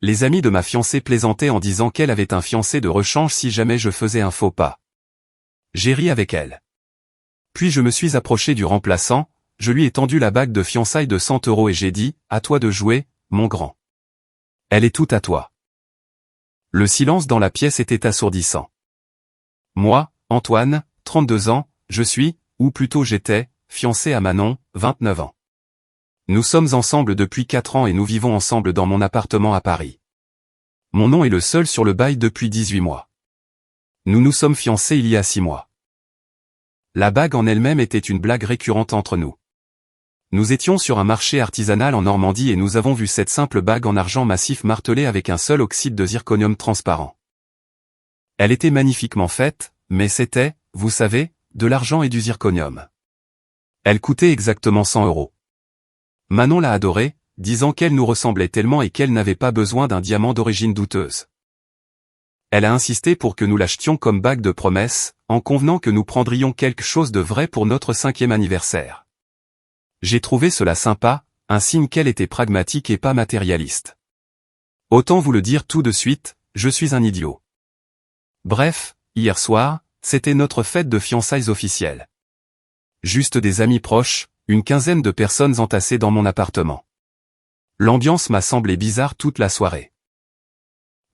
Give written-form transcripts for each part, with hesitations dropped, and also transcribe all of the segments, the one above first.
Les amis de ma fiancée plaisantaient en disant qu'elle avait un fiancé de rechange si jamais je faisais un faux pas. J'ai ri avec elle. Puis je me suis approché du remplaçant, je lui ai tendu la bague de fiançailles de 100 € et j'ai dit, à toi de jouer, mon grand. Elle est toute à toi. Le silence dans la pièce était assourdissant. Moi, Antoine, 32 ans, je suis, ou plutôt j'étais, fiancé à Manon, 29 ans. Nous sommes ensemble depuis 4 ans et nous vivons ensemble dans mon appartement à Paris. Mon nom est le seul sur le bail depuis 18 mois. Nous nous sommes fiancés il y a 6 mois. La bague en elle-même était une blague récurrente entre nous. Nous étions sur un marché artisanal en Normandie et nous avons vu cette simple bague en argent massif martelée avec un seul oxyde de zirconium transparent. Elle était magnifiquement faite, mais c'était, vous savez, de l'argent et du zirconium. Elle coûtait exactement 100 €. Manon l'a adorée, disant qu'elle nous ressemblait tellement et qu'elle n'avait pas besoin d'un diamant d'origine douteuse. Elle a insisté pour que nous l'achetions comme bague de promesse, en convenant que nous prendrions quelque chose de vrai pour notre 5e anniversaire. J'ai trouvé cela sympa, un signe qu'elle était pragmatique et pas matérialiste. Autant vous le dire tout de suite, je suis un idiot. Bref, hier soir, c'était notre fête de fiançailles officielle. Juste des amis proches, une quinzaine de personnes entassées dans mon appartement. L'ambiance m'a semblé bizarre toute la soirée.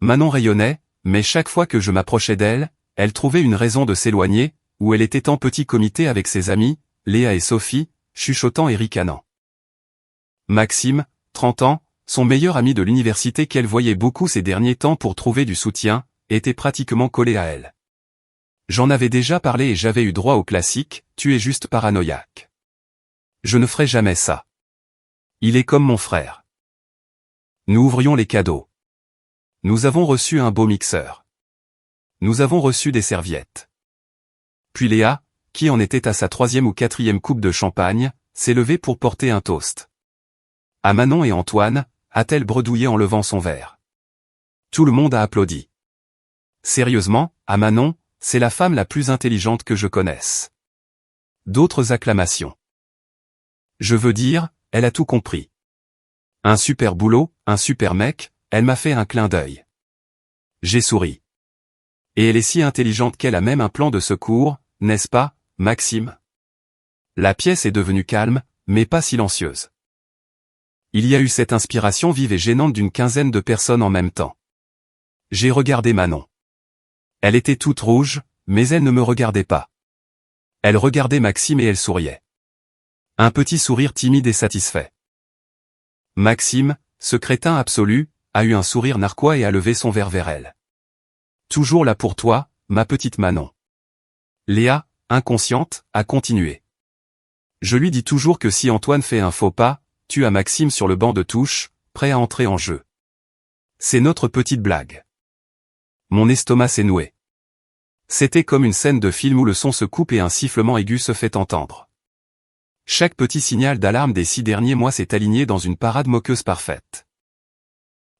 Manon rayonnait, mais chaque fois que je m'approchais d'elle, elle trouvait une raison de s'éloigner, ou elle était en petit comité avec ses amis, Léa et Sophie, chuchotant et ricanant. Maxime, 30 ans, son meilleur ami de l'université qu'elle voyait beaucoup ces derniers temps pour trouver du soutien, était pratiquement collé à elle. J'en avais déjà parlé et j'avais eu droit au classique, tu es juste paranoïaque. Je ne ferai jamais ça. Il est comme mon frère. Nous ouvrions les cadeaux. Nous avons reçu un beau mixeur. Nous avons reçu des serviettes. Puis Léa, qui en était à sa 3e ou 4e coupe de champagne, s'est levée pour porter un toast. À Manon et Antoine, a-t-elle bredouillé en levant son verre. Tout le monde a applaudi. Sérieusement, à Manon, c'est la femme la plus intelligente que je connaisse. D'autres acclamations. Je veux dire, elle a tout compris. Un super boulot, un super mec, elle m'a fait un clin d'œil. J'ai souri. Et elle est si intelligente qu'elle a même un plan de secours, n'est-ce pas, Maxime? La pièce est devenue calme, mais pas silencieuse. Il y a eu cette inspiration vive et gênante d'une quinzaine de personnes en même temps. J'ai regardé Manon. Elle était toute rouge, mais elle ne me regardait pas. Elle regardait Maxime et elle souriait. Un petit sourire timide et satisfait. Maxime, ce crétin absolu, a eu un sourire narquois et a levé son verre vers elle. Toujours là pour toi, ma petite Manon. Léa, inconsciente, a continué. Je lui dis toujours que si Antoine fait un faux pas, tu as Maxime sur le banc de touche, prêt à entrer en jeu. C'est notre petite blague. Mon estomac s'est noué. C'était comme une scène de film où le son se coupe et un sifflement aigu se fait entendre. Chaque petit signal d'alarme des 6 derniers mois s'est aligné dans une parade moqueuse parfaite.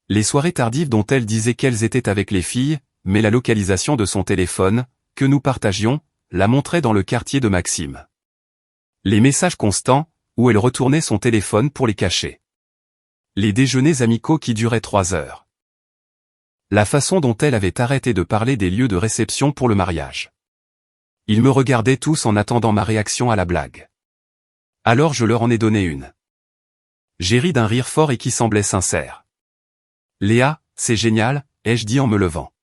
Les soirées tardives dont elle disait qu'elles étaient avec les filles, mais la localisation de son téléphone, que nous partagions, la montrait dans le quartier de Maxime. Les messages constants, où elle retournait son téléphone pour les cacher. Les déjeuners amicaux qui duraient 3 heures. La façon dont elle avait arrêté de parler des lieux de réception pour le mariage. Ils me regardaient tous en attendant ma réaction à la blague. Alors je leur en ai donné une. J'ai ri d'un rire fort et qui semblait sincère. Léa, c'est génial, ai-je dit en me levant.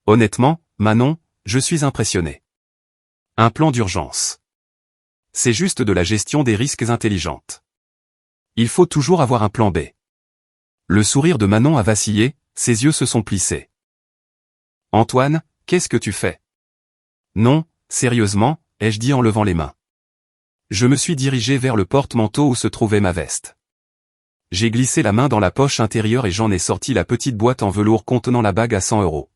Honnêtement, Manon, je suis impressionné. Un plan d'urgence. C'est juste de la gestion des risques intelligente. Il faut toujours avoir un plan B. Le sourire de Manon a vacillé, ses yeux se sont plissés. Antoine, qu'est-ce que tu fais? Non, sérieusement, ai-je dit en levant les mains. Je me suis dirigé vers le porte-manteau où se trouvait ma veste. J'ai glissé la main dans la poche intérieure et j'en ai sorti la petite boîte en velours contenant la bague à 100 €.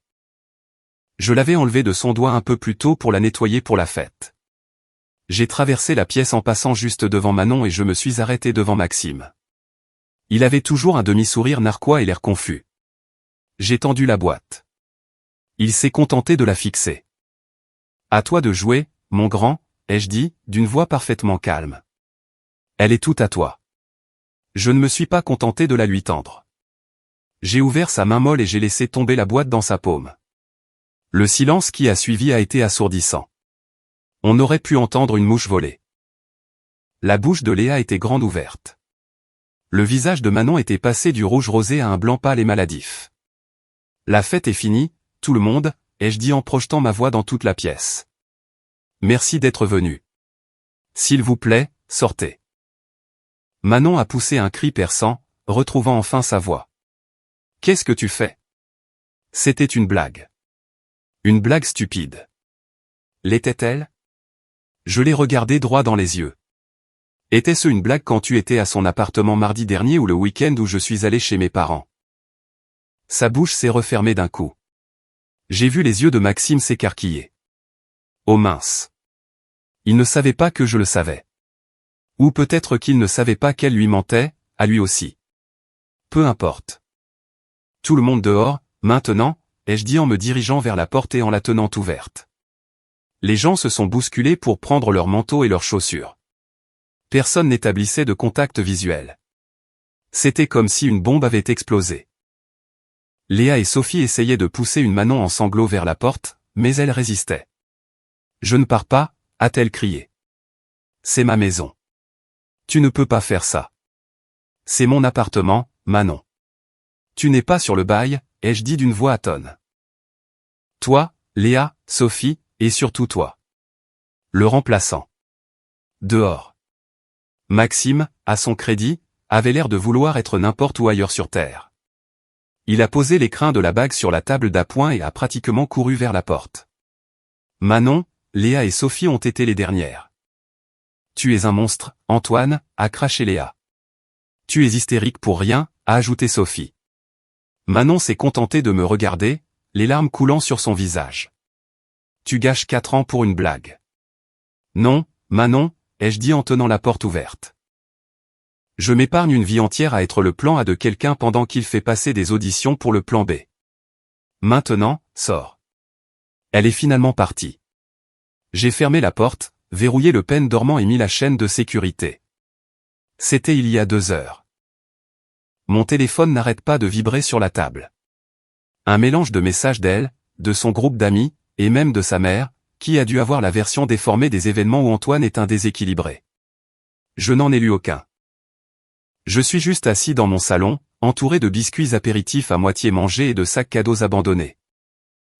Je l'avais enlevée de son doigt un peu plus tôt pour la nettoyer pour la fête. J'ai traversé la pièce en passant juste devant Manon et je me suis arrêté devant Maxime. Il avait toujours un demi-sourire narquois et l'air confus. J'ai tendu la boîte. Il s'est contenté de la fixer. À toi de jouer, mon grand, ai-je dit, d'une voix parfaitement calme. Elle est toute à toi. Je ne me suis pas contenté de la lui tendre. J'ai ouvert sa main molle et j'ai laissé tomber la boîte dans sa paume. Le silence qui a suivi a été assourdissant. On aurait pu entendre une mouche voler. La bouche de Léa était grande ouverte. Le visage de Manon était passé du rouge rosé à un blanc pâle et maladif. La fête est finie, tout le monde, ai-je dit en projetant ma voix dans toute la pièce. Merci d'être venu. S'il vous plaît, sortez. Manon a poussé un cri perçant, retrouvant enfin sa voix. Qu'est-ce que tu fais? C'était une blague. Une blague stupide. L'était-elle? Je l'ai regardé droit dans les yeux. Était-ce une blague quand tu étais à son appartement mardi dernier ou le week-end où je suis allé chez mes parents? Sa bouche s'est refermée d'un coup. J'ai vu les yeux de Maxime s'écarquiller. Oh mince. Il ne savait pas que je le savais. Ou peut-être qu'il ne savait pas qu'elle lui mentait, à lui aussi. Peu importe. Tout le monde dehors, maintenant, ai-je dit en me dirigeant vers la porte et en la tenant ouverte. Les gens se sont bousculés pour prendre leurs manteaux et leurs chaussures. Personne n'établissait de contact visuel. C'était comme si une bombe avait explosé. Léa et Sophie essayaient de pousser une Manon en sanglots vers la porte, mais elle résistait. « Je ne pars pas », a-t-elle crié. « C'est ma maison. Tu ne peux pas faire ça. C'est mon appartement, Manon. Tu n'es pas sur le bail, ai-je dit d'une voix atone. Toi, Léa, Sophie, et surtout toi. Le remplaçant. Dehors. Maxime, à son crédit, avait l'air de vouloir être n'importe où ailleurs sur terre. Il a posé les crins de la bague sur la table d'appoint et a pratiquement couru vers la porte. Manon, Léa et Sophie ont été les dernières. Tu es un monstre, Antoine, a craché Léa. Tu es hystérique pour rien, a ajouté Sophie. Manon s'est contentée de me regarder, les larmes coulant sur son visage. Tu gâches 4 ans pour une blague. Non, Manon, ai-je dit en tenant la porte ouverte. Je m'épargne une vie entière à être le plan A de quelqu'un pendant qu'il fait passer des auditions pour le plan B. Maintenant, sors. Elle est finalement partie. J'ai fermé la porte, verrouillé le pen dormant et mis la chaîne de sécurité. C'était il y a 2 heures. Mon téléphone n'arrête pas de vibrer sur la table. Un mélange de messages d'elle, de son groupe d'amis, et même de sa mère, qui a dû avoir la version déformée des événements où Antoine est un déséquilibré. Je n'en ai lu aucun. Je suis juste assis dans mon salon, entouré de biscuits apéritifs à moitié mangés et de sacs cadeaux abandonnés.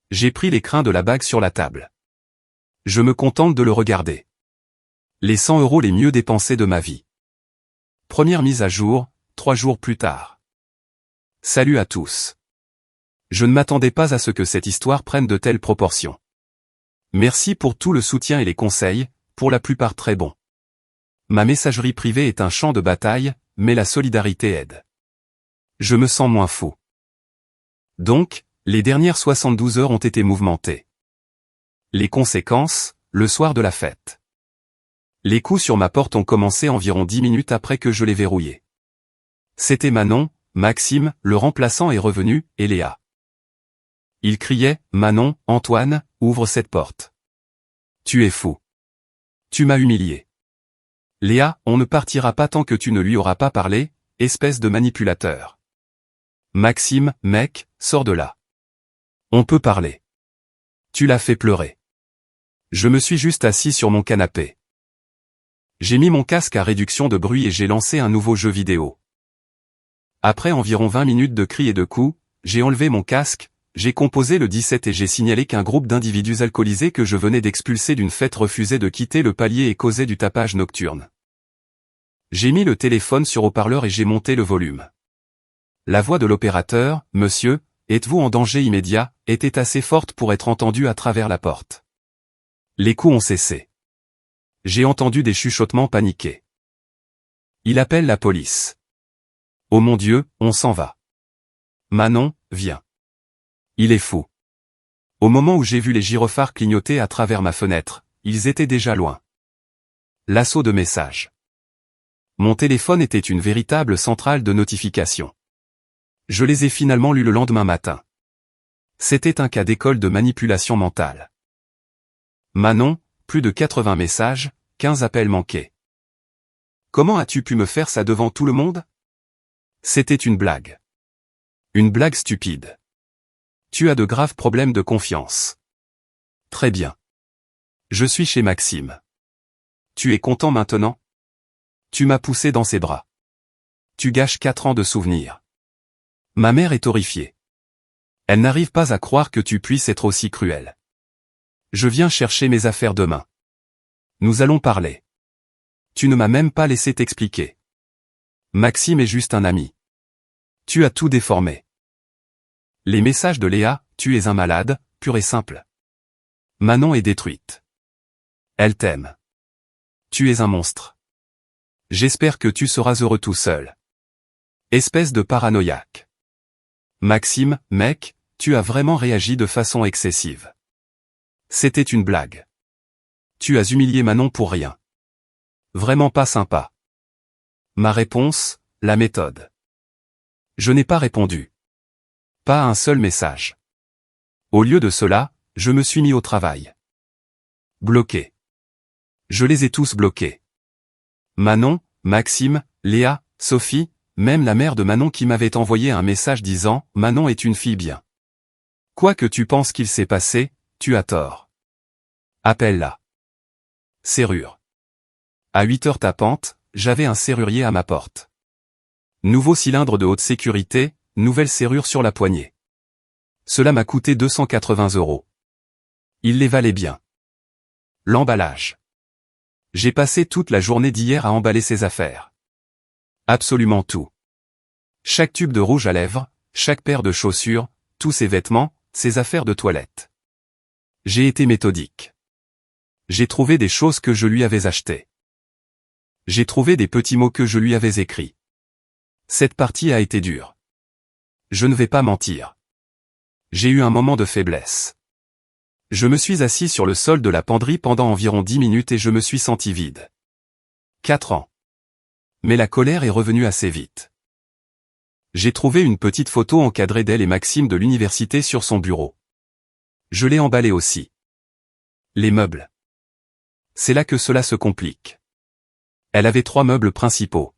J'ai pris les crins de la bague sur la table. Je me contente de le regarder. Les 100 € les mieux dépensés de ma vie. Première mise à jour, 3 jours plus tard. Salut à tous. Je ne m'attendais pas à ce que cette histoire prenne de telles proportions. Merci pour tout le soutien et les conseils, pour la plupart très bons. Ma messagerie privée est un champ de bataille, mais la solidarité aide. Je me sens moins fou. Donc, les dernières 72 heures ont été mouvementées. Les conséquences, le soir de la fête. Les coups sur ma porte ont commencé environ 10 minutes après que je l'ai verrouillée. C'était Manon, Maxime, le remplaçant est revenu, et Léa. Il criait, Manon, Antoine, ouvre cette porte. Tu es fou. Tu m'as humilié. Léa, on ne partira pas tant que tu ne lui auras pas parlé, espèce de manipulateur. Maxime, mec, sors de là. On peut parler. Tu l'as fait pleurer. Je me suis juste assis sur mon canapé. J'ai mis mon casque à réduction de bruit et j'ai lancé un nouveau jeu vidéo. Après environ 20 minutes de cris et de coups, j'ai enlevé mon casque, j'ai composé le 17 et j'ai signalé qu'un groupe d'individus alcoolisés que je venais d'expulser d'une fête refusait de quitter le palier et causait du tapage nocturne. J'ai mis le téléphone sur haut-parleur et j'ai monté le volume. La voix de l'opérateur, « Monsieur, êtes-vous en danger immédiat ?» était assez forte pour être entendue à travers la porte. Les coups ont cessé. J'ai entendu des chuchotements paniqués. Il appelle la police. Oh mon Dieu, on s'en va. Manon, viens. Il est fou. Au moment où j'ai vu les gyrophares clignoter à travers ma fenêtre, ils étaient déjà loin. L'assaut de messages. Mon téléphone était une véritable centrale de notifications. Je les ai finalement lus le lendemain matin. C'était un cas d'école de manipulation mentale. Manon, plus de 80 messages, 15 appels manqués. Comment as-tu pu me faire ça devant tout le monde? C'était une blague. Une blague stupide. Tu as de graves problèmes de confiance. Très bien. Je suis chez Maxime. Tu es content maintenant? Tu m'as poussé dans ses bras. Tu gâches 4 ans de souvenirs. Ma mère est horrifiée. Elle n'arrive pas à croire que tu puisses être aussi cruel. Je viens chercher mes affaires demain. Nous allons parler. Tu ne m'as même pas laissé t'expliquer. Maxime est juste un ami. Tu as tout déformé. Les messages de Léa, tu es un malade, pur et simple. Manon est détruite. Elle t'aime. Tu es un monstre. J'espère que tu seras heureux tout seul. Espèce de paranoïaque. Maxime, mec, tu as vraiment réagi de façon excessive. C'était une blague. Tu as humilié Manon pour rien. Vraiment pas sympa. Ma réponse, la méthode. Je n'ai pas répondu. Pas un seul message. Au lieu de cela, je me suis mis au travail. Bloqué. Je les ai tous bloqués. Manon, Maxime, Léa, Sophie, même la mère de Manon qui m'avait envoyé un message disant « Manon est une fille bien. Quoi que tu penses qu'il s'est passé, tu as tort. Appelle-la. » Serrure. À 8h tapante, j'avais un serrurier à ma porte. Nouveau cylindre de haute sécurité, nouvelle serrure sur la poignée. Cela m'a coûté 280 €. Il les valait bien. L'emballage. J'ai passé toute la journée d'hier à emballer ses affaires. Absolument tout. Chaque tube de rouge à lèvres, chaque paire de chaussures, tous ses vêtements, ses affaires de toilette. J'ai été méthodique. J'ai trouvé des choses que je lui avais achetées. J'ai trouvé des petits mots que je lui avais écrits. Cette partie a été dure. Je ne vais pas mentir. J'ai eu un moment de faiblesse. Je me suis assis sur le sol de la penderie pendant environ 10 minutes et je me suis senti vide. 4 ans. Mais la colère est revenue assez vite. J'ai trouvé une petite photo encadrée d'elle et Maxime de l'université sur son bureau. Je l'ai emballée aussi. Les meubles. C'est là que cela se complique. Elle avait 3 meubles principaux.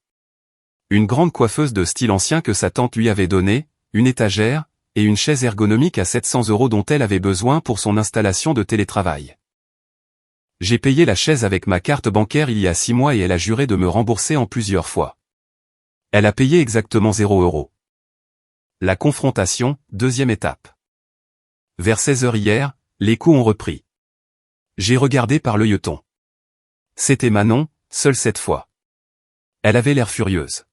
Une grande coiffeuse de style ancien que sa tante lui avait donnée, une étagère, et une chaise ergonomique à 700 € dont elle avait besoin pour son installation de télétravail. J'ai payé la chaise avec ma carte bancaire il y a 6 mois et elle a juré de me rembourser en plusieurs fois. Elle a payé exactement 0 €. La confrontation, deuxième étape. Vers 16h hier, les coups ont repris. J'ai regardé par l'œilleton. C'était Manon, seule cette fois. Elle avait l'air furieuse.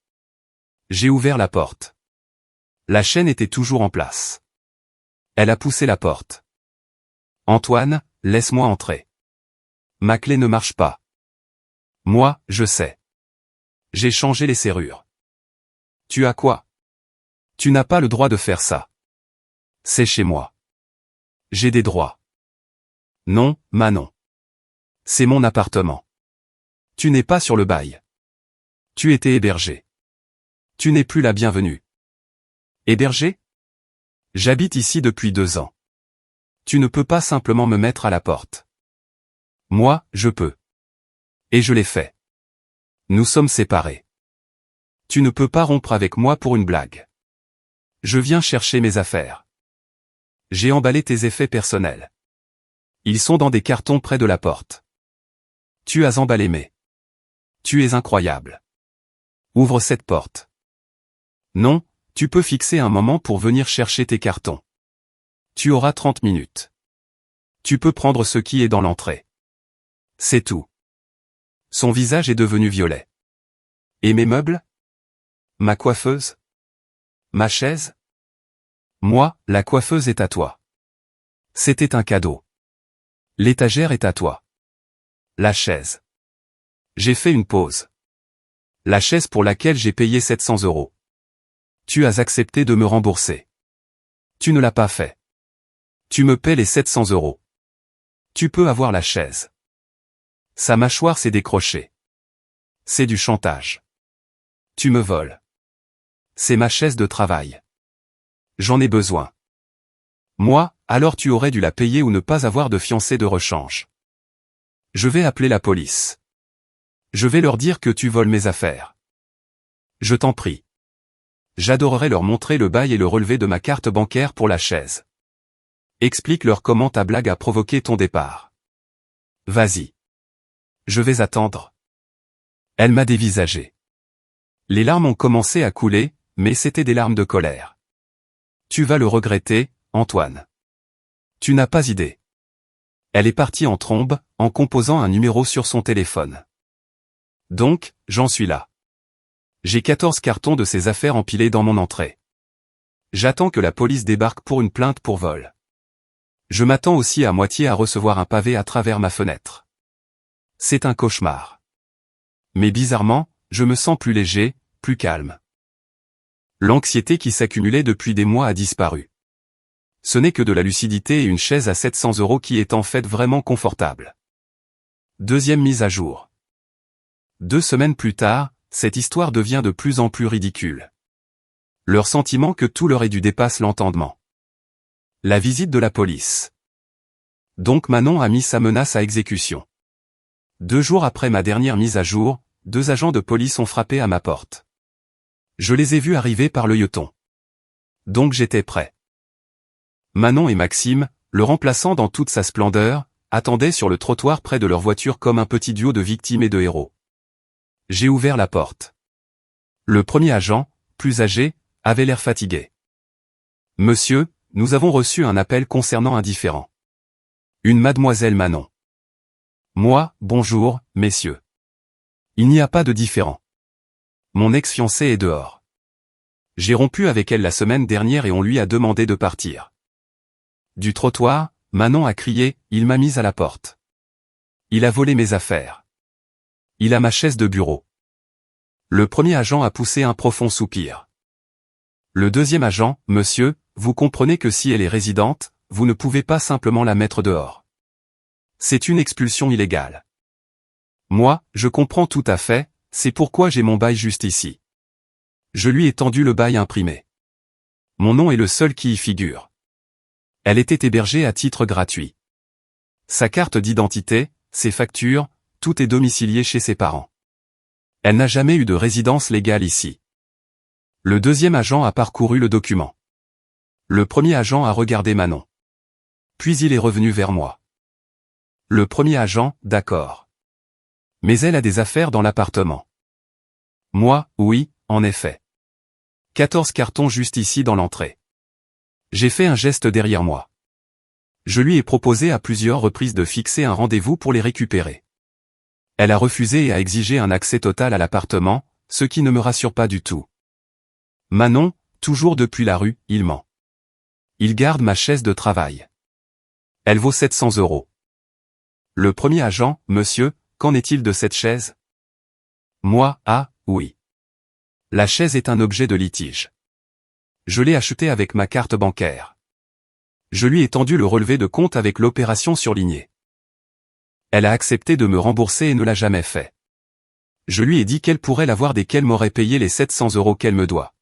J'ai ouvert la porte. La chaîne était toujours en place. Elle a poussé la porte. Antoine, laisse-moi entrer. Ma clé ne marche pas. Moi, je sais. J'ai changé les serrures. Tu as quoi? Tu n'as pas le droit de faire ça. C'est chez moi. J'ai des droits. Non, Manon. C'est mon appartement. Tu n'es pas sur le bail. Tu étais hébergé. Tu n'es plus la bienvenue. Hébergé? J'habite ici depuis 2 ans. Tu ne peux pas simplement me mettre à la porte. Moi, je peux. Et je l'ai fait. Nous sommes séparés. Tu ne peux pas rompre avec moi pour une blague. Je viens chercher mes affaires. J'ai emballé tes effets personnels. Ils sont dans des cartons près de la porte. Tu as emballé mes. Tu es incroyable. Ouvre cette porte. Non, tu peux fixer un moment pour venir chercher tes cartons. Tu auras 30 minutes. Tu peux prendre ce qui est dans l'entrée. C'est tout. Son visage est devenu violet. Et mes meubles? Ma coiffeuse? Ma chaise? Moi, la coiffeuse est à toi. C'était un cadeau. L'étagère est à toi. La chaise. J'ai fait une pause. La chaise pour laquelle j'ai payé 700 €. Tu as accepté de me rembourser. Tu ne l'as pas fait. Tu me paies les 700 €. Tu peux avoir la chaise. Sa mâchoire s'est décrochée. C'est du chantage. Tu me voles. C'est ma chaise de travail. J'en ai besoin. Moi, alors tu aurais dû la payer ou ne pas avoir de fiancé de rechange. Je vais appeler la police. Je vais leur dire que tu voles mes affaires. Je t'en prie. J'adorerais leur montrer le bail et le relevé de ma carte bancaire pour la chaise. Explique-leur comment ta blague a provoqué ton départ. Vas-y. Je vais attendre. Elle m'a dévisagé. Les larmes ont commencé à couler, mais c'était des larmes de colère. Tu vas le regretter, Antoine. Tu n'as pas idée. Elle est partie en trombe, en composant un numéro sur son téléphone. Donc, j'en suis là. J'ai 14 cartons de ses affaires empilés dans mon entrée. J'attends que la police débarque pour une plainte pour vol. Je m'attends aussi à moitié à recevoir un pavé à travers ma fenêtre. C'est un cauchemar. Mais bizarrement, je me sens plus léger, plus calme. L'anxiété qui s'accumulait depuis des mois a disparu. Ce n'est que de la lucidité et une chaise à 700 € qui est en fait vraiment confortable. Deuxième mise à jour. 2 semaines plus tard, cette histoire devient de plus en plus ridicule. Leur sentiment que tout leur est dû dépasse l'entendement. La visite de la police. Donc Manon a mis sa menace à exécution. 2 jours après ma dernière mise à jour, 2 agents de police ont frappé à ma porte. Je les ai vus arriver par le Yoton. Donc j'étais prêt. Manon et Maxime, le remplaçant dans toute sa splendeur, attendaient sur le trottoir près de leur voiture comme un petit duo de victimes et de héros. J'ai ouvert la porte. Le premier agent, plus âgé, avait l'air fatigué. « Monsieur, nous avons reçu un appel concernant un différend. » Une mademoiselle Manon. Moi, bonjour, messieurs. Il n'y a pas de différend. Mon ex-fiancée est dehors. J'ai rompu avec elle la semaine dernière et on lui a demandé de partir. Du trottoir, Manon a crié, il m'a mise à la porte. Il a volé mes affaires. Il a ma chaise de bureau. Le premier agent a poussé un profond soupir. Le deuxième agent, monsieur, vous comprenez que si elle est résidente, vous ne pouvez pas simplement la mettre dehors. C'est une expulsion illégale. Moi, je comprends tout à fait, c'est pourquoi j'ai mon bail juste ici. Je lui ai tendu le bail imprimé. Mon nom est le seul qui y figure. Elle était hébergée à titre gratuit. Sa carte d'identité, ses factures, tout est domicilié chez ses parents. Elle n'a jamais eu de résidence légale ici. Le deuxième agent a parcouru le document. Le premier agent a regardé Manon. Puis il est revenu vers moi. Le premier agent, d'accord. Mais elle a des affaires dans l'appartement. Moi, oui, en effet. 14 cartons juste ici dans l'entrée. J'ai fait un geste derrière moi. Je lui ai proposé à plusieurs reprises de fixer un rendez-vous pour les récupérer. Elle a refusé et a exigé un accès total à l'appartement, ce qui ne me rassure pas du tout. Manon, toujours depuis la rue, il ment. Il garde ma chaise de travail. Elle vaut 700 €. Le premier agent, monsieur, qu'en est-il de cette chaise? Moi, ah, oui. La chaise est un objet de litige. Je l'ai achetée avec ma carte bancaire. Je lui ai tendu le relevé de compte avec l'opération surlignée. Elle a accepté de me rembourser et ne l'a jamais fait. Je lui ai dit qu'elle pourrait l'avoir dès qu'elle m'aurait payé les 700 € qu'elle me doit.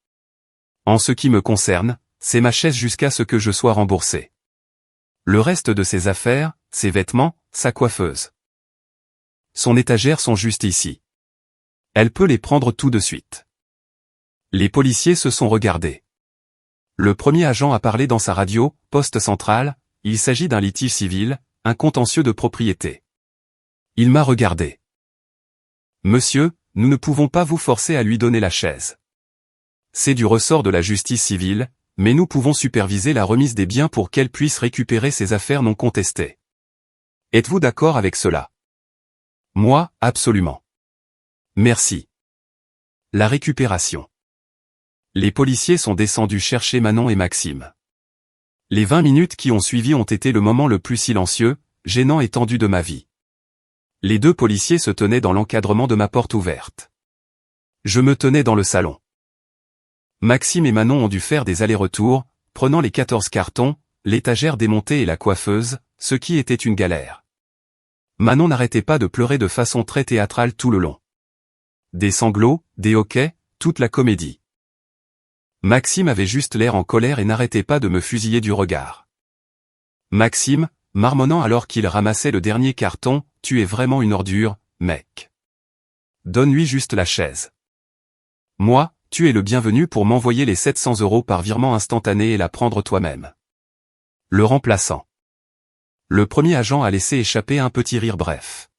En ce qui me concerne, c'est ma chaise jusqu'à ce que je sois remboursé. Le reste de ses affaires, ses vêtements, sa coiffeuse. Son étagère sont juste ici. Elle peut les prendre tout de suite. Les policiers se sont regardés. Le premier agent a parlé dans sa radio, poste central, il s'agit d'un litige civil, un contentieux de propriété. Il m'a regardé. Monsieur, nous ne pouvons pas vous forcer à lui donner la chaise. C'est du ressort de la justice civile, mais nous pouvons superviser la remise des biens pour qu'elle puisse récupérer ses affaires non contestées. Êtes-vous d'accord avec cela? Moi, absolument. Merci. La récupération. Les policiers sont descendus chercher Manon et Maxime. Les 20 minutes qui ont suivi ont été le moment le plus silencieux, gênant et tendu de ma vie. Les 2 policiers se tenaient dans l'encadrement de ma porte ouverte. Je me tenais dans le salon. Maxime et Manon ont dû faire des allers-retours, prenant les 14 cartons, l'étagère démontée et la coiffeuse, ce qui était une galère. Manon n'arrêtait pas de pleurer de façon très théâtrale tout le long. Des sanglots, des hoquets, toute la comédie. Maxime avait juste l'air en colère et n'arrêtait pas de me fusiller du regard. Maxime, marmonnant alors qu'il ramassait le dernier carton, « Tu es vraiment une ordure, mec. Donne-lui juste la chaise. » Moi, tu es le bienvenu pour m'envoyer les 700 € par virement instantané et la prendre toi-même. Le remplaçant. Le premier agent a laissé échapper un petit rire bref.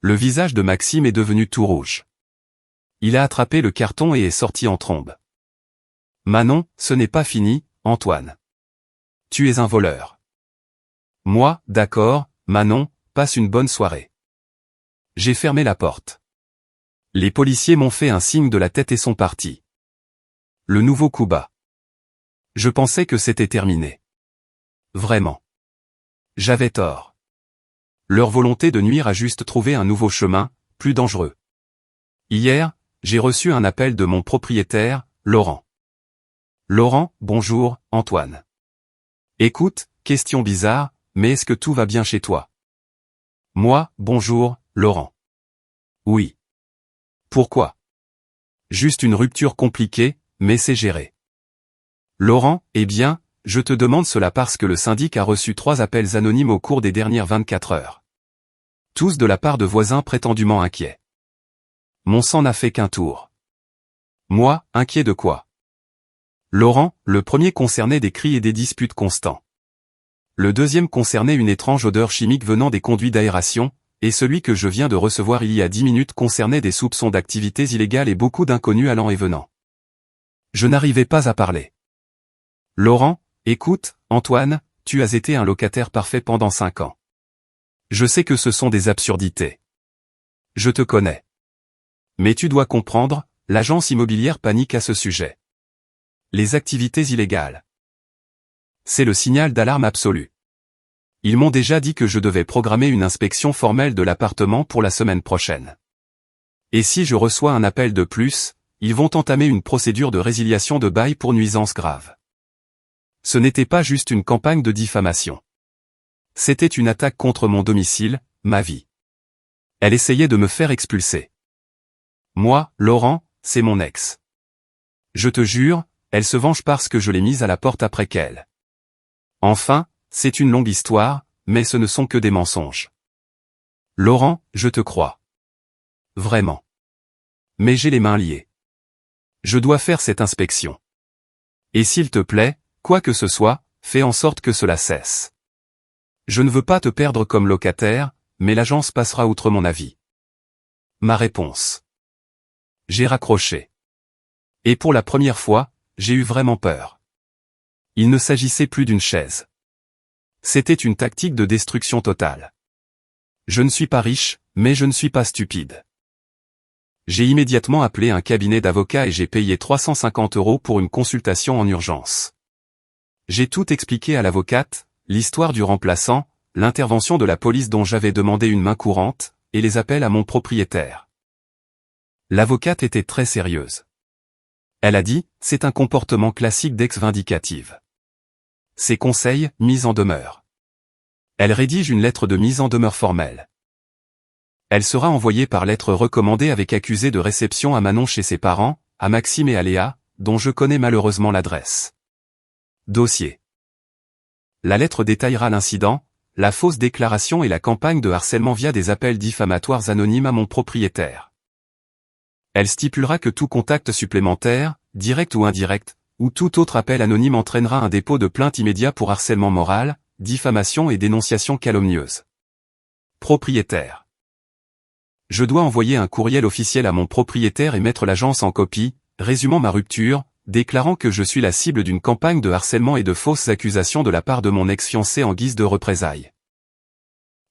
Le visage de Maxime est devenu tout rouge. Il a attrapé le carton et est sorti en trombe. Manon, ce n'est pas fini, Antoine. Tu es un voleur. Moi, d'accord, Manon, passe une bonne soirée. J'ai fermé la porte. Les policiers m'ont fait un signe de la tête et sont partis. Le nouveau coup bas. Je pensais que c'était terminé. Vraiment. J'avais tort. Leur volonté de nuire a juste trouvé un nouveau chemin, plus dangereux. Hier, j'ai reçu un appel de mon propriétaire, Laurent. Laurent, bonjour, Antoine. Écoute, question bizarre, mais est-ce que tout va bien chez toi? Moi, bonjour, Laurent. Oui. Pourquoi? Juste une rupture compliquée, mais c'est géré. Laurent, eh bien, je te demande cela parce que le syndic a reçu 3 appels anonymes au cours des dernières 24 heures. Tous de la part de voisins prétendument inquiets. Mon sang n'a fait qu'un tour. Moi, inquiet de quoi? Laurent, le premier concernait des cris et des disputes constants. Le deuxième concernait une étrange odeur chimique venant des conduits d'aération, et celui que je viens de recevoir il y a 10 minutes concernait des soupçons d'activités illégales et beaucoup d'inconnus allant et venant. Je n'arrivais pas à parler. Laurent, écoute, Antoine, tu as été un locataire parfait pendant 5 ans. Je sais que ce sont des absurdités. Je te connais. Mais tu dois comprendre, l'agence immobilière panique à ce sujet. Les activités illégales. C'est le signal d'alarme absolu. Ils m'ont déjà dit que je devais programmer une inspection formelle de l'appartement pour la semaine prochaine. Et si je reçois un appel de plus, ils vont entamer une procédure de résiliation de bail pour nuisance grave. Ce n'était pas juste une campagne de diffamation. C'était une attaque contre mon domicile, ma vie. Elle essayait de me faire expulser. Moi, Laurent, c'est mon ex. Je te jure, elle se venge parce que je l'ai mise à la porte après qu'elle. Enfin, c'est une longue histoire, mais ce ne sont que des mensonges. Laurent, je te crois. Vraiment. Mais j'ai les mains liées. Je dois faire cette inspection. Et s'il te plaît, quoi que ce soit, fais en sorte que cela cesse. Je ne veux pas te perdre comme locataire, mais l'agence passera outre mon avis. Ma réponse. J'ai raccroché. Et pour la première fois, j'ai eu vraiment peur. Il ne s'agissait plus d'une chaise. C'était une tactique de destruction totale. Je ne suis pas riche, mais je ne suis pas stupide. J'ai immédiatement appelé un cabinet d'avocats et j'ai payé 350 € pour une consultation en urgence. J'ai tout expliqué à l'avocate, l'histoire du remplaçant, l'intervention de la police dont j'avais demandé une main courante, et les appels à mon propriétaire. L'avocate était très sérieuse. Elle a dit, c'est un comportement classique d'ex-vindicative. Ses conseils, mise en demeure. Elle rédige une lettre de mise en demeure formelle. Elle sera envoyée par lettre recommandée avec accusé de réception à Manon chez ses parents, à Maxime et à Léa, dont je connais malheureusement l'adresse. Dossier. La lettre détaillera l'incident, la fausse déclaration et la campagne de harcèlement via des appels diffamatoires anonymes à mon propriétaire. Elle stipulera que tout contact supplémentaire, direct ou indirect, ou tout autre appel anonyme entraînera un dépôt de plainte immédiat pour harcèlement moral, diffamation et dénonciation calomnieuse. Propriétaire. Je dois envoyer un courriel officiel à mon propriétaire et mettre l'agence en copie, résumant ma rupture, déclarant que je suis la cible d'une campagne de harcèlement et de fausses accusations de la part de mon ex-fiancé en guise de représailles.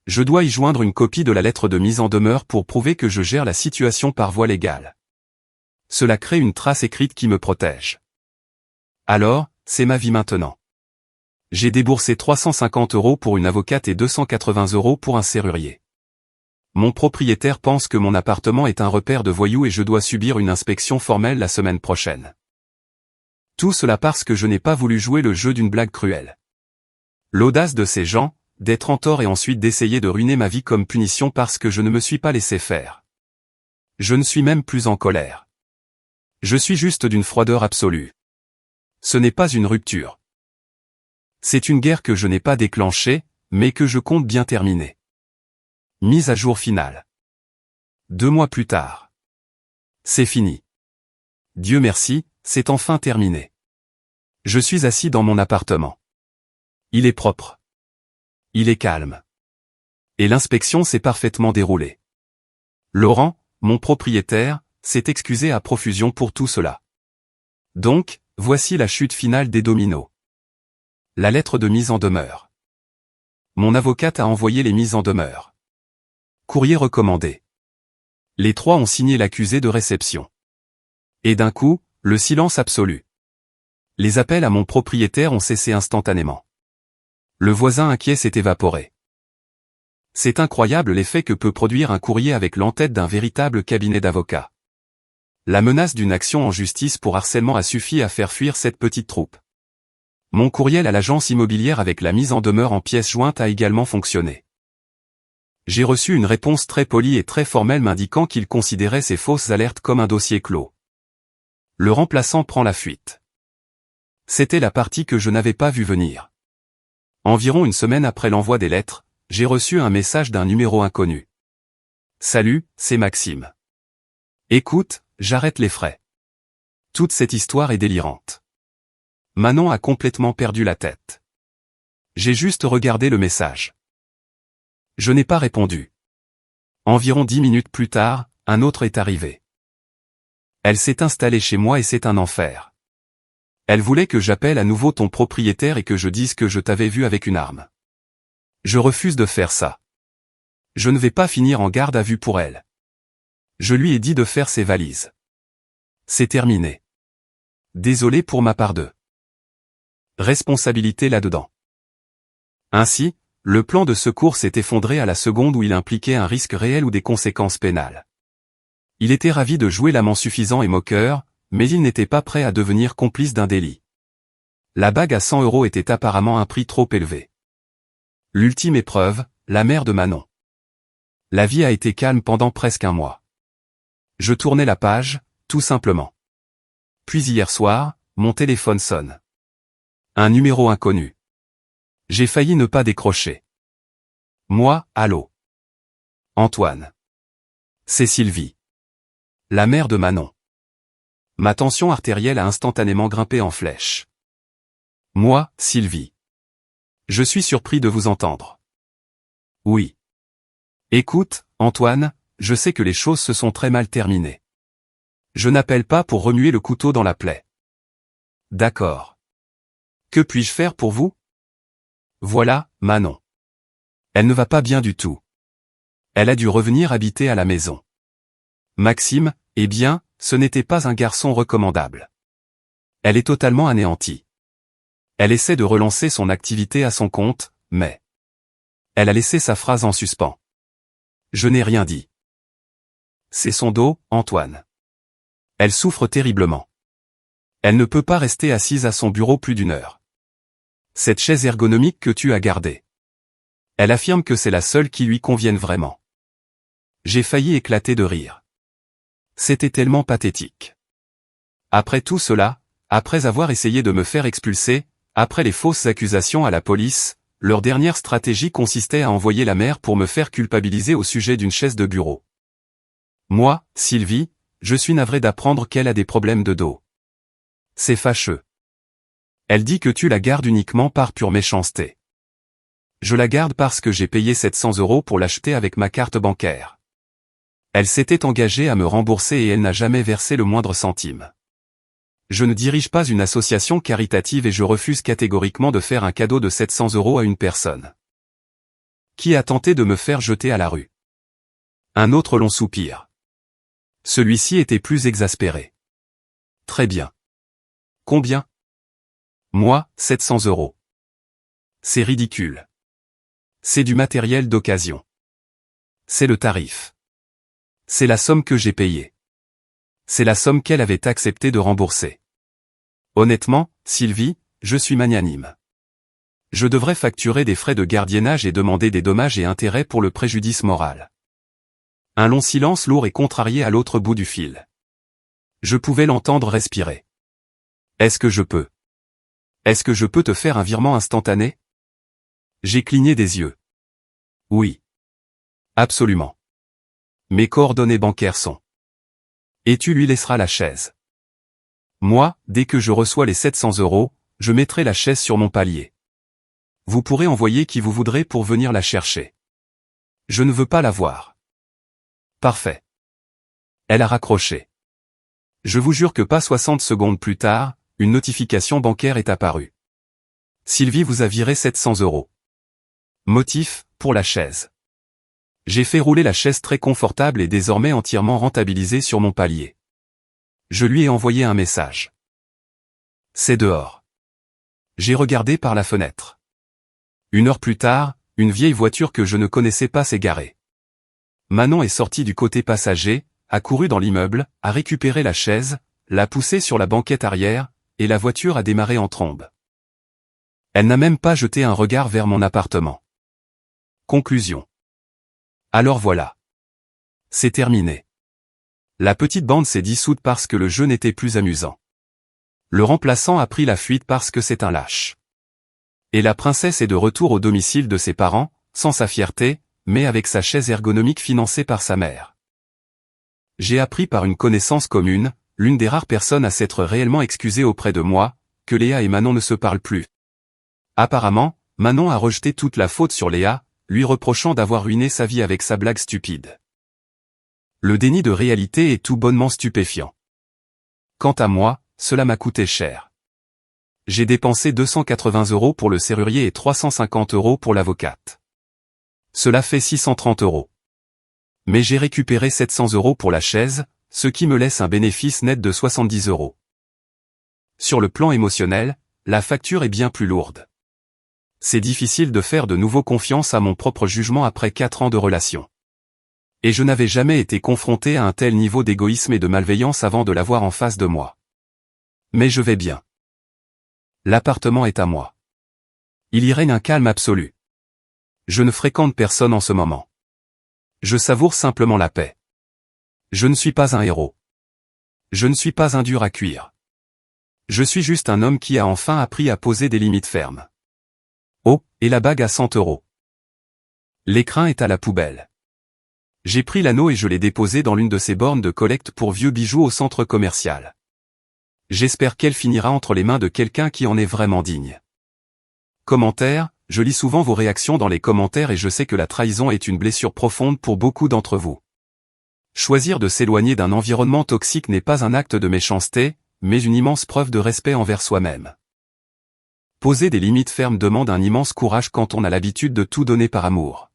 Je dois y joindre une copie de la lettre de mise en demeure pour prouver que je gère la situation par voie légale. Cela crée une trace écrite qui me protège. Alors, c'est ma vie maintenant. J'ai déboursé 350 € pour une avocate et 280 € pour un serrurier. Mon propriétaire pense que mon appartement est un repère de voyous et je dois subir une inspection formelle la semaine prochaine. Tout cela parce que je n'ai pas voulu jouer le jeu d'une blague cruelle. L'audace de ces gens, d'être en tort et ensuite d'essayer de ruiner ma vie comme punition parce que je ne me suis pas laissé faire. Je ne suis même plus en colère. Je suis juste d'une froideur absolue. Ce n'est pas une rupture. C'est une guerre que je n'ai pas déclenchée, mais que je compte bien terminer. Mise à jour finale. 2 mois plus tard. C'est fini. Dieu merci, c'est enfin terminé. Je suis assis dans mon appartement. Il est propre. Il est calme. Et l'inspection s'est parfaitement déroulée. Laurent, mon propriétaire, s'est excusé à profusion pour tout cela. Donc, voici la chute finale des dominos. La lettre de mise en demeure. Mon avocate a envoyé les mises en demeure. Courrier recommandé. Les trois ont signé l'accusé de réception. Et d'un coup, le silence absolu. Les appels à mon propriétaire ont cessé instantanément. Le voisin inquiet s'est évaporé. C'est incroyable l'effet que peut produire un courrier avec l'entête d'un véritable cabinet d'avocats. La menace d'une action en justice pour harcèlement a suffi à faire fuir cette petite troupe. Mon courriel à l'agence immobilière avec la mise en demeure en pièces jointes a également fonctionné. J'ai reçu une réponse très polie et très formelle m'indiquant qu'il considérait ces fausses alertes comme un dossier clos. Le remplaçant prend la fuite. C'était la partie que je n'avais pas vue venir. Environ une semaine après l'envoi des lettres, j'ai reçu un message d'un numéro inconnu. Salut, c'est Maxime. Écoute, j'arrête les frais. Toute cette histoire est délirante. Manon a complètement perdu la tête. J'ai juste regardé le message. Je n'ai pas répondu. Environ 10 minutes plus tard, un autre est arrivé. Elle s'est installée chez moi et c'est un enfer. Elle voulait que j'appelle à nouveau ton propriétaire et que je dise que je t'avais vu avec une arme. Je refuse de faire ça. Je ne vais pas finir en garde à vue pour elle. Je lui ai dit de faire ses valises. C'est terminé. Désolé pour ma part de responsabilité là-dedans. Ainsi, le plan de secours s'est effondré à la seconde où il impliquait un risque réel ou des conséquences pénales. Il était ravi de jouer l'amant suffisant et moqueur, mais il n'était pas prêt à devenir complice d'un délit. La bague à 100 € était apparemment un prix trop élevé. L'ultime épreuve, la mère de Manon. La vie a été calme pendant presque un mois. Je tournais la page, tout simplement. Puis hier soir, mon téléphone sonne. Un numéro inconnu. J'ai failli ne pas décrocher. Moi, allô. Antoine. C'est Sylvie. La mère de Manon. Ma tension artérielle a instantanément grimpé en flèche. Moi, Sylvie. Je suis surpris de vous entendre. Oui. Écoute, Antoine, je sais que les choses se sont très mal terminées. Je n'appelle pas pour remuer le couteau dans la plaie. D'accord. Que puis-je faire pour vous? Voilà, Manon. Elle ne va pas bien du tout. Elle a dû revenir habiter à la maison. Maxime, eh bien, ce n'était pas un garçon recommandable. Elle est totalement anéantie. Elle essaie de relancer son activité à son compte, mais elle a laissé sa phrase en suspens. Je n'ai rien dit. C'est son dos, Antoine. Elle souffre terriblement. Elle ne peut pas rester assise à son bureau plus d'une heure. Cette chaise ergonomique que tu as gardée. Elle affirme que c'est la seule qui lui convienne vraiment. J'ai failli éclater de rire. C'était tellement pathétique. Après tout cela, après avoir essayé de me faire expulser, après les fausses accusations à la police, leur dernière stratégie consistait à envoyer la mère pour me faire culpabiliser au sujet d'une chaise de bureau. Moi, Sylvie, je suis navré d'apprendre qu'elle a des problèmes de dos. C'est fâcheux. Elle dit que tu la gardes uniquement par pure méchanceté. Je la garde parce que j'ai payé 700 € pour l'acheter avec ma carte bancaire. Elle s'était engagée à me rembourser et elle n'a jamais versé le moindre centime. Je ne dirige pas une association caritative et je refuse catégoriquement de faire un cadeau de 700 € à une personne qui a tenté de me faire jeter à la rue. Un autre long soupir. Celui-ci était plus exaspéré. Très bien. Combien? Moi, 700 €. C'est ridicule. C'est du matériel d'occasion. C'est le tarif. C'est la somme que j'ai payée. C'est la somme qu'elle avait accepté de rembourser. Honnêtement, Sylvie, je suis magnanime. Je devrais facturer des frais de gardiennage et demander des dommages et intérêts pour le préjudice moral. Un long silence lourd et contrarié à l'autre bout du fil. Je pouvais l'entendre respirer. Est-ce que je peux? Est-ce que je peux te faire un virement instantané? J'ai cligné des yeux. Oui. Absolument. Mes coordonnées bancaires sont. Et tu lui laisseras la chaise. Moi, dès que je reçois les 700 €, je mettrai la chaise sur mon palier. Vous pourrez envoyer qui vous voudrez pour venir la chercher. Je ne veux pas la voir. Parfait. Elle a raccroché. Je vous jure que pas 60 secondes plus tard, une notification bancaire est apparue. Sylvie vous a viré 700 €. Motif, pour la chaise. J'ai fait rouler la chaise très confortable et désormais entièrement rentabilisée sur mon palier. Je lui ai envoyé un message. C'est dehors. J'ai regardé par la fenêtre. 1 heure plus tard, une vieille voiture que je ne connaissais pas s'est garée. Manon est sortie du côté passager, a couru dans l'immeuble, a récupéré la chaise, l'a poussée sur la banquette arrière, et la voiture a démarré en trombe. Elle n'a même pas jeté un regard vers mon appartement. Conclusion. Alors voilà. C'est terminé. La petite bande s'est dissoute parce que le jeu n'était plus amusant. Le remplaçant a pris la fuite parce que c'est un lâche. Et la princesse est de retour au domicile de ses parents, sans sa fierté, mais avec sa chaise ergonomique financée par sa mère. J'ai appris par une connaissance commune, l'une des rares personnes à s'être réellement excusée auprès de moi, que Léa et Manon ne se parlent plus. Apparemment, Manon a rejeté toute la faute sur Léa, lui reprochant d'avoir ruiné sa vie avec sa blague stupide. Le déni de réalité est tout bonnement stupéfiant. Quant à moi, cela m'a coûté cher. J'ai dépensé 280 € pour le serrurier et 350 € pour l'avocate. Cela fait 630 €. Mais j'ai récupéré 700 € pour la chaise, ce qui me laisse un bénéfice net de 70 €. Sur le plan émotionnel, la facture est bien plus lourde. C'est difficile de faire de nouveau confiance à mon propre jugement après 4 ans de relation. Et je n'avais jamais été confronté à un tel niveau d'égoïsme et de malveillance avant de l'avoir en face de moi. Mais je vais bien. L'appartement est à moi. Il y règne un calme absolu. Je ne fréquente personne en ce moment. Je savoure simplement la paix. Je ne suis pas un héros. Je ne suis pas un dur à cuire. Je suis juste un homme qui a enfin appris à poser des limites fermes. Oh, et la bague à 100 €. L'écrin est à la poubelle. J'ai pris l'anneau et je l'ai déposé dans l'une de ces bornes de collecte pour vieux bijoux au centre commercial. J'espère qu'elle finira entre les mains de quelqu'un qui en est vraiment digne. Commentaires, je lis souvent vos réactions dans les commentaires et je sais que la trahison est une blessure profonde pour beaucoup d'entre vous. Choisir de s'éloigner d'un environnement toxique n'est pas un acte de méchanceté, mais une immense preuve de respect envers soi-même. Poser des limites fermes demande un immense courage quand on a l'habitude de tout donner par amour.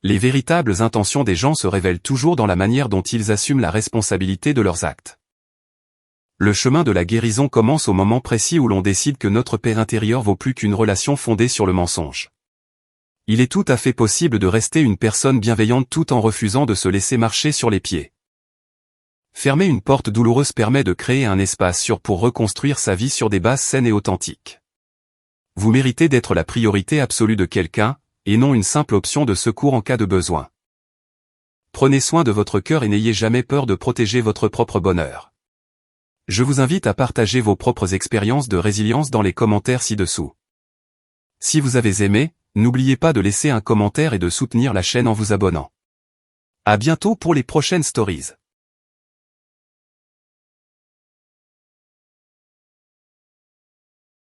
Les véritables intentions des gens se révèlent toujours dans la manière dont ils assument la responsabilité de leurs actes. Le chemin de la guérison commence au moment précis où l'on décide que notre paix intérieure vaut plus qu'une relation fondée sur le mensonge. Il est tout à fait possible de rester une personne bienveillante tout en refusant de se laisser marcher sur les pieds. Fermer une porte douloureuse permet de créer un espace sûr pour reconstruire sa vie sur des bases saines et authentiques. Vous méritez d'être la priorité absolue de quelqu'un, et non une simple option de secours en cas de besoin. Prenez soin de votre cœur et n'ayez jamais peur de protéger votre propre bonheur. Je vous invite à partager vos propres expériences de résilience dans les commentaires ci-dessous. Si vous avez aimé, n'oubliez pas de laisser un commentaire et de soutenir la chaîne en vous abonnant. À bientôt pour les prochaines stories.